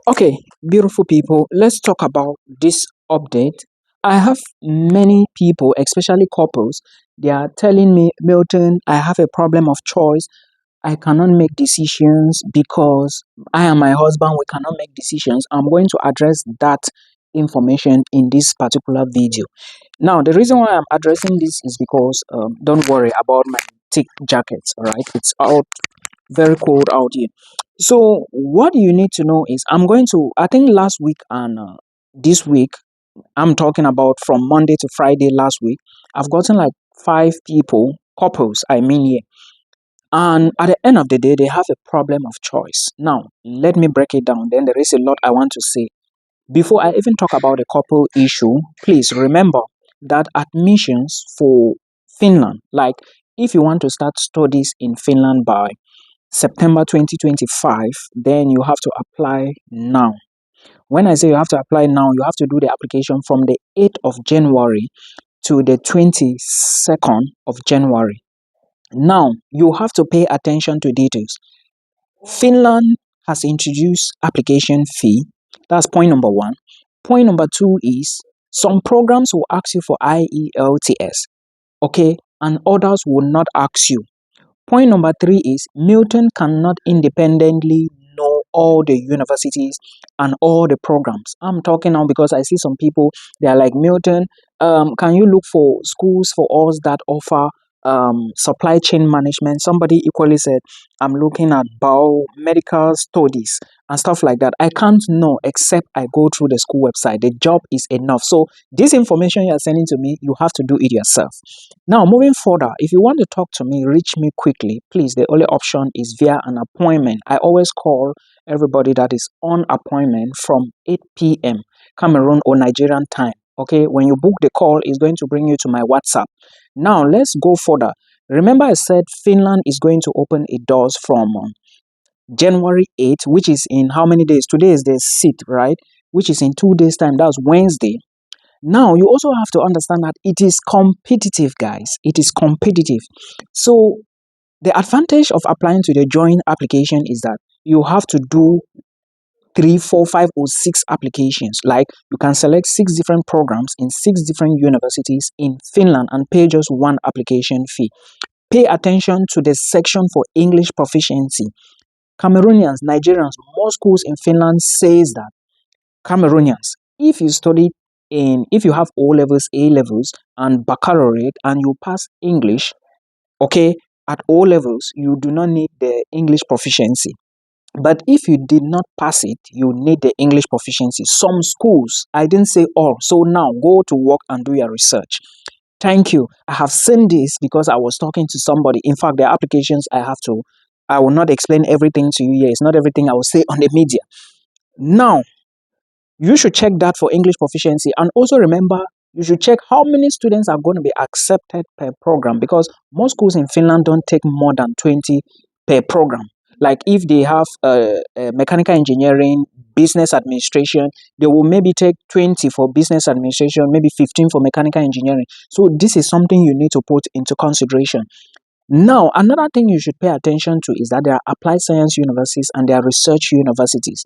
Okay, beautiful people, let's talk about this update. I have many people, especially couples, they are telling me, Milton, I have a problem of choice. I cannot make decisions because I and my husband, we cannot make decisions. I'm going to address that information in this particular video. Now, the reason why I'm addressing this is because don't worry about my thick jackets, all right? It's out very cold out here. So, what you need to know is I think last week and this week, I'm talking about from Monday to Friday last week, I've gotten like five people, couples, I mean, here. And at the end of the day, they have a problem of choice. Now, let me break it down. Then there is a lot I want to say. Before I even talk about the couple issue, please remember that admissions for Finland, like if you want to start studies in Finland by September 2025, then you have to apply now. When I say you have to apply now, you have to do the application from the 8th of January to the 22nd of January. Now, you have to pay attention to details. Finland has introduced application fee. That's point number one. Point number two is some programs will ask you for IELTS, okay, and others will not ask you. Point number three is Milton cannot independently know all the universities and all the programs. I'm talking now because I see some people, they are like, Milton, can you look for schools for us that offer supply chain management? Somebody equally said, I'm looking at biomedical studies and stuff like that. I can't know except I go through the school website. The job is enough. So this information you're sending to me, you have to do it yourself. Now, moving further, if you want to talk to me, reach me quickly, please. The only option is via an appointment. I always call everybody that is on appointment from 8 p.m. Cameroon or Nigerian time. Okay, when you book the call, it's going to bring you to my WhatsApp. Now, let's go further. Remember, I said Finland is going to open its doors from January 8th, which is in how many days? Today is the 6th, right? Which is in 2 days' time. That's Wednesday. Now, you also have to understand that it is competitive, guys. It is competitive. So, the advantage of applying to the joint application is that you have to do 3, 4, 5, or 6 applications. Like, you can select 6 different programs in 6 different universities in Finland and pay just one application fee. Pay attention to the section for English proficiency. Cameroonians, Nigerians, most schools in Finland says that Cameroonians, if you have O levels, A levels, and baccalaureate, and you pass English, okay, at O levels, you do not need the English proficiency. But if you did not pass it, you need the English proficiency. Some schools, I didn't say all. So now go to work and do your research. Thank you. I have seen this because I was talking to somebody. In fact, the applications I will not explain everything to you here. It's not everything I will say on the media. Now, you should check that for English proficiency. And also remember, you should check how many students are going to be accepted per program, because most schools in Finland don't take more than 20 per program. Like if they have mechanical engineering, business administration, they will maybe take 20 for business administration, maybe 15 for mechanical engineering. So this is something you need to put into consideration. Now, another thing you should pay attention to is that there are applied science universities and there are research universities.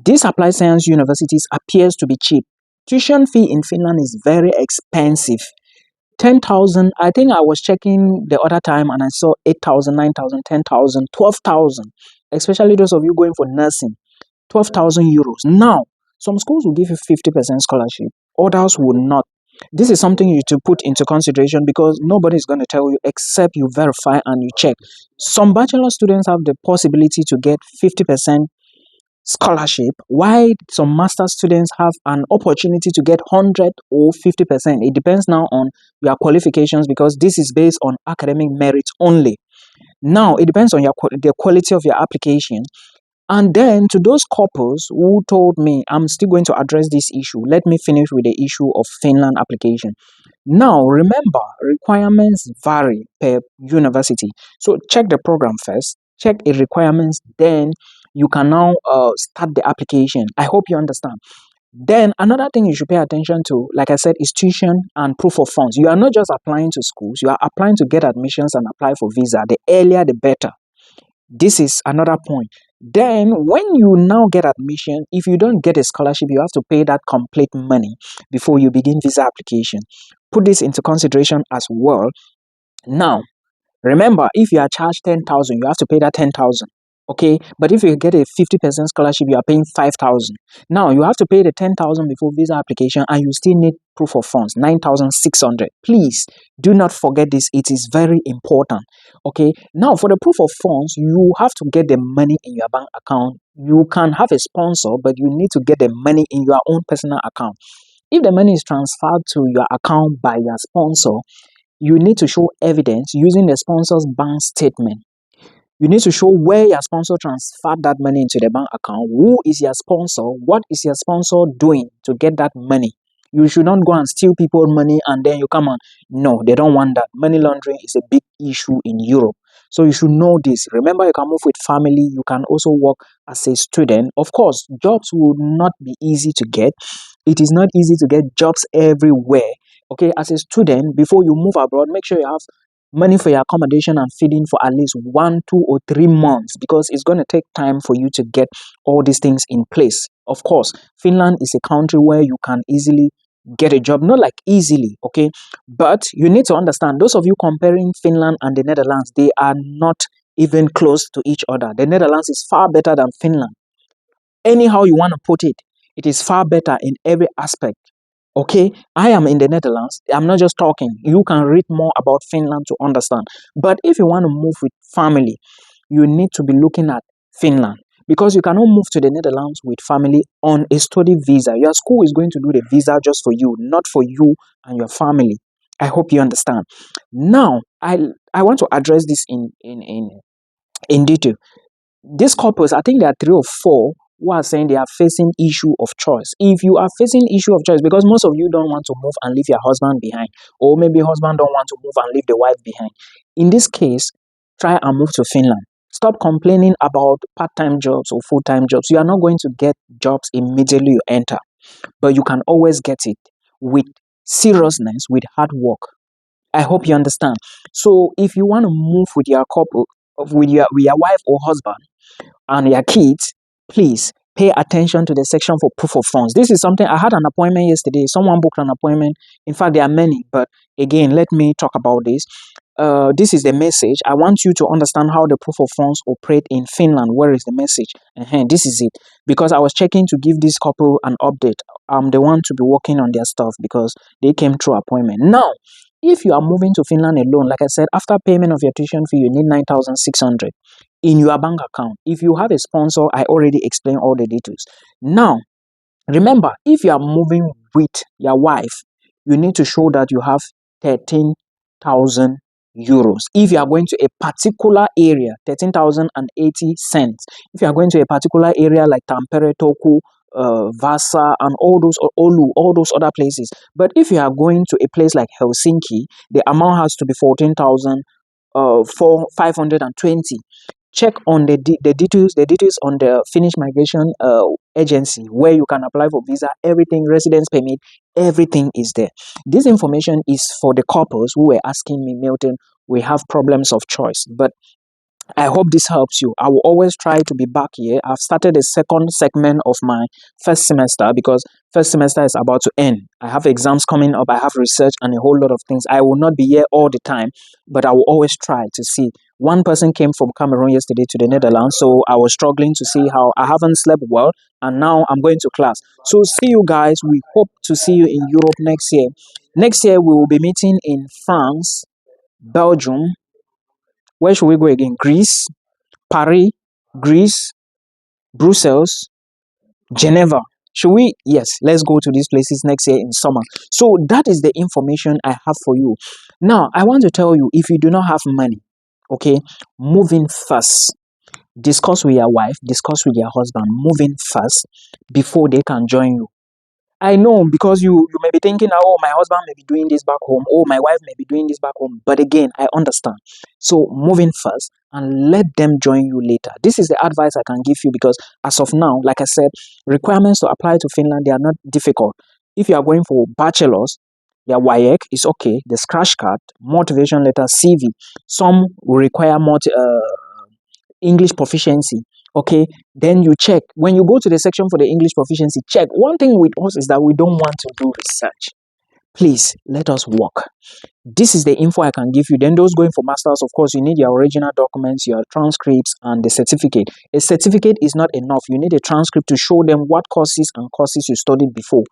These applied science universities appears to be cheap. Tuition fee in Finland is very expensive. 10,000, I think I was checking the other time and I saw 8,000, 9,000, 10,000, 12,000. Especially those of you going for nursing, 12,000 euros. Now, some schools will give you 50% scholarship, others will not. This is something you to put into consideration because nobody is going to tell you except you verify and you check. Some bachelor students have the possibility to get 50% scholarship, while some master students have an opportunity to get 100 or 50%. It depends now on your qualifications because this is based on academic merit only. Now, it depends on the quality of your application. And then to those couples who told me, I'm still going to address this issue, let me finish with the issue of Finland application. Now, remember, requirements vary per university. So check the program first, check the requirements, then you can now start the application. I hope you understand. Then another thing you should pay attention to, like I said, is tuition and proof of funds. You are not just applying to schools, you are applying to get admissions and apply for visa. The earlier, the better. This is another point. Then, when you now get admission, if you don't get a scholarship, you have to pay that complete money before you begin visa application. Put this into consideration as well. Now, remember, if you are charged 10,000, you have to pay that 10,000. Okay, but if you get a 50% scholarship, you are paying 5,000. Now you have to pay the 10,000 before visa application, and you still need proof of funds, 9,600. Please do not forget this; it is very important. Okay, now for the proof of funds, you have to get the money in your bank account. You can have a sponsor, but you need to get the money in your own personal account. If the money is transferred to your account by your sponsor, you need to show evidence using the sponsor's bank statement. You need to show where your sponsor transferred that money into the bank account. Who is your sponsor? What is your sponsor doing to get that money? You should not go and steal people's money and then you come on. No, they don't want that. Money laundering is a big issue in Europe. So you should know this. Remember, you can move with family. You can also work as a student. Of course, jobs will not be easy to get. It is not easy to get jobs everywhere. Okay, as a student, before you move abroad, make sure you have money for your accommodation and feeding for at least 1, 2, or 3 months, because it's going to take time for you to get all these things in place. Of course, Finland is a country where you can easily get a job, not like easily, okay, but you need to understand, those of you comparing Finland and the Netherlands, they are not even close to each other. The Netherlands is far better than Finland. Anyhow you want to put it, it is far better in every aspect. Okay, I am in the Netherlands. I'm not just talking. You can read more about Finland to understand. But if you want to move with family, you need to be looking at Finland, because you cannot move to the Netherlands with family on a study visa. Your school is going to do the visa just for you, not for you and your family. I hope you understand. Now, I want to address this in detail. These couples, I think there are 3 or 4 who are saying they are facing issue of choice. If you are facing issue of choice, because most of you don't want to move and leave your husband behind, or maybe husband don't want to move and leave the wife behind. In this case, try and move to Finland. Stop complaining about part-time jobs or full-time jobs. You are not going to get jobs immediately you enter, but you can always get it with seriousness, with hard work. I hope you understand. So if you want to move with your couple, with your wife or husband, and your kids, please pay attention to the section for proof of funds. This is something I had an appointment yesterday. Someone booked an appointment. In fact, there are many, but again, let me talk about this. This is the message. I want you to understand how the proof of funds operate in Finland. Where is the message? This is it. Because I was checking to give this couple an update. I'm the one to be working on their stuff because they came through appointment. Now, if you are moving to Finland alone, like I said, after payment of your tuition fee, you need 9,600 in your bank account. If you have a sponsor, I already explained all the details. Now, remember, if you are moving with your wife, you need to show that you have 13,000 euros. If you are going to a particular area, 13,080 cents. If you are going to a particular area like Tampere, Toku, Vasa, and all those, or Oulu, all those other places. But if you are going to a place like Helsinki, the amount has to be 14,000 for 520. Check on the details on the Finnish migration agency, where you can apply for visa, everything, residence permit, everything is there. This information is for the couples who were asking me, Milton, we have problems of choice, but I hope this helps you. I will always try to be back here. I've started a second segment of my first semester because first semester is about to end. I have exams coming up. I have research and a whole lot of things. I will not be here all the time, but I will always try to see. One person came from Cameroon yesterday to the Netherlands, so I was struggling to see how I haven't slept well, and now I'm going to class. So see you guys. We hope to see you in Europe next year. Next year, we will be meeting in France, Belgium. Where should we go again? Greece, Paris, Greece, Brussels, Geneva. Should we? Yes, let's go to these places next year in summer. So that is the information I have for you. Now, I want to tell you, if you do not have money, okay, move in first. Discuss with your wife, discuss with your husband, move in first before they can join you. I know, because you may be thinking, oh, my husband may be doing this back home, oh, my wife may be doing this back home. But again, I understand. So move in first and let them join you later. This is the advice I can give you, because as of now, like I said, requirements to apply to Finland, they are not difficult. If you are going for bachelor's, your WAEC is okay, the scratch card, motivation letter, CV. Some will require more English proficiency. Okay, then you check. When you go to the section for the English proficiency, check. One thing with us is that we don't want to do research. Please, let us work. This is the info I can give you. Then those going for masters, of course, you need your original documents, your transcripts, and the certificate. A certificate is not enough. You need a transcript to show them what courses and courses you studied before.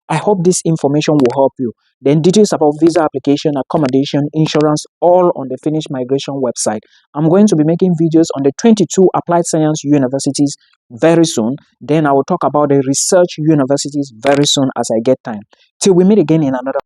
I hope this information will help you. Then details about visa application, accommodation, insurance, all on the Finnish Migration website. I'm going to be making videos on the 22 applied science universities very soon. Then I will talk about the research universities very soon as I get time. Till we meet again in another